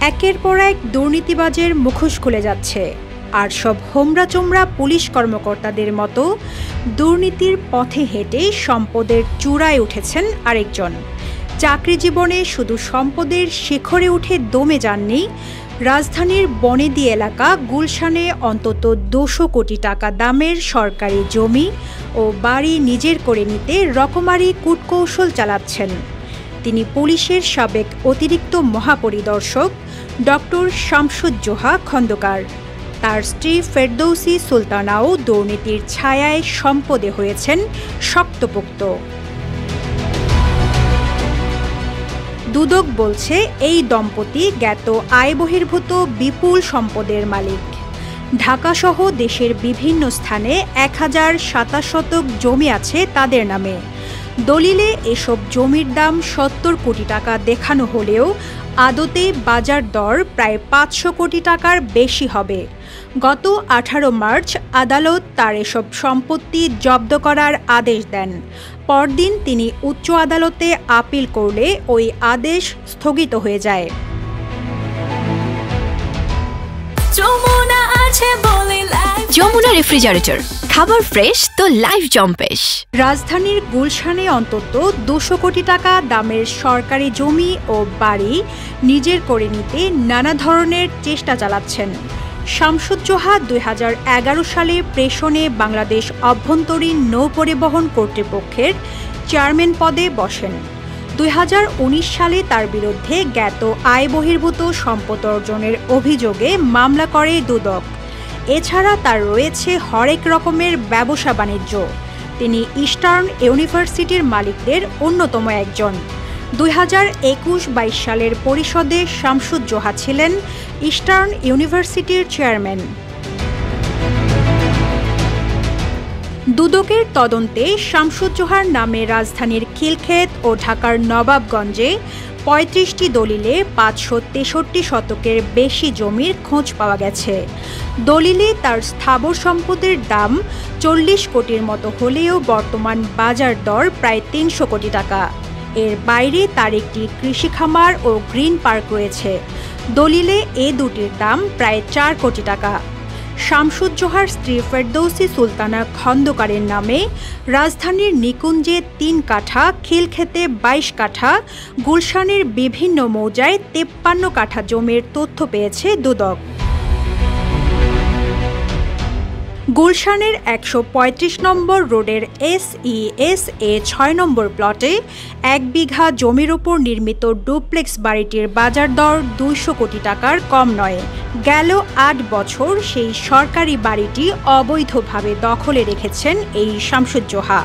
একের পর এক দুর্নীতিবাজের মুখোশ খুলে যাচ্ছে, আর সব হোমরা-চোমরা পুলিশ কর্মকর্তাদের মতো দুর্নীতির পথে হেঁটে সম্পদের চূড়ায় উঠেছেন আরেকজন। চাকরি জীবনে শুধু সম্পদের শিখরে উঠে দমে যাননি, রাজধানীর বনেদি এলাকা গুলশানে অন্তত ২০০ কোটি টাকা দামের সরকারি জমি ও বাড়ি নিজের করে নিতে রকমারি কূটকৌশল চালাচ্ছেন। তিনি পুলিশের সাবেক অতিরিক্ত মহাপরিদর্শক ডক্টর শামসুজ্জোহা খন্দকার। তার স্ত্রী ফেরদৌসী সুলতানাও দুর্নীতির ছায়ায় সম্পদে হয়েছেন শক্তপোক্ত। দুদক বলছে এই দম্পতি জ্ঞাত আয়বহির্ভূত বিপুল সম্পদের মালিক। ঢাকাসহ দেশের বিভিন্ন স্থানে ১,০২৭ শতক জমি আছে তাদের নামে। দলিলে এসব জমির দাম ৭০ কোটি টাকা দেখানো হলেও আদতে বাজার দর প্রায় ৫০০ কোটি টাকার বেশি হবে। গত ১৮ মার্চ আদালত তার এসব সম্পত্তি জব্দ করার আদেশ দেন। পরদিন তিনি উচ্চ আদালতে আপিল করলে ওই আদেশ স্থগিত হয়ে যায়। যমুনা রেফ্রিজারেটর, খাবার ফ্রেশ তো লাইফ জম্পেশ। রাজধানীর গুলশানে অন্তত ২০০ কোটি টাকা দামের সরকারি জমি ও বাড়ি নিজের করে নিতে নানা ধরনের চেষ্টা চালাচ্ছেন শামসুজ্জোহা। ২০১১ সালে প্রেষণে বাংলাদেশ অভ্যন্তরীণ নৌপরিবহন কর্তৃপক্ষের চেয়ারম্যান পদে বসেন। ২০১৯ সালে তার বিরুদ্ধে জ্ঞাত আয়বহির্ভূত সম্পদ অর্জনের অভিযোগে মামলা করে দুদক। এছাড়া তার রয়েছে হরেক রকমের ব্যবসা বাণিজ্য। তিনি ইস্টার্ন ইউনিভার্সিটির মালিকদের অন্যতম একজন। ২০২১-২২ সালের পরিষদে শামসুজ্জোহা ছিলেন ইস্টার্ন ইউনিভার্সিটির চেয়ারম্যান। দুদকের তদন্তে শামসুজ্জোহার নামে রাজধানীর খিলক্ষেত ও ঢাকার নবাবগঞ্জে ৩৫টি দলিলে ৫৬৩ শতকের বেশি জমির খোঁজ পাওয়া গেছে। দলিলে তার স্থাবর সম্পদের দাম ৪০ কোটির মতো হলেও বর্তমান বাজার দর প্রায় ৩০০ কোটি টাকা। এর বাইরে তার একটি কৃষি খামার ও গ্রিন পার্ক রয়েছে। দলিলে এ দুটির দাম প্রায় ৪ কোটি টাকা। শামসুজ্জোহার স্ত্রী ফেরদৌসী সুলতানা খন্দকারের নামে রাজধানীর নিকুঞ্জে ৩ কাঠা, খিলক্ষেতে ২২ কাঠা, গুলশানের বিভিন্ন মৌজায় ৫৩ কাঠা জমির তথ্য পেয়েছে দুদক। গুলশানের ১৩৫ নম্বর রোডের SESA ৬ নম্বর প্লটে ১ বিঘা জমির ওপর নির্মিত ডুপ্লেক্স বাড়িটির বাজার দর ২০০ কোটি টাকার কম নয়। গেল ৮ বছর সেই সরকারি বাড়িটি অবৈধভাবে দখলে রেখেছেন এই শামসুজ্জোহা।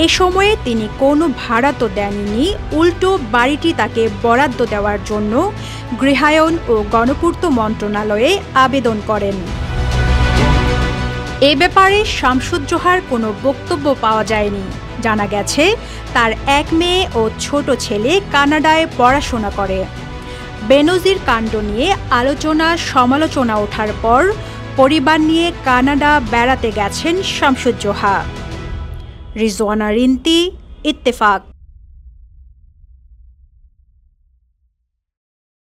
এ সময়ে তিনি কোনো ভাড়া তো দেননি, উল্টো বাড়িটি তাকে বরাদ্দ দেওয়ার জন্য গৃহায়ন ও গণপূর্ত মন্ত্রণালয়ে আবেদন করেন। এ ব্যাপারে শামসুজ্জোহার কোনো বক্তব্য পাওয়া যায়নি। জানা গেছে তার এক মেয়ে ও ছোট ছেলে কানাডায় পড়াশোনা করে। বেনজির কাণ্ড নিয়ে আলোচনা সমালোচনা ওঠার পর পরিবার নিয়ে কানাডা বেড়াতে গেছেন শামসুজ্জোহা। রিজওয়ানা রিন্তি, ইত্তেফাক।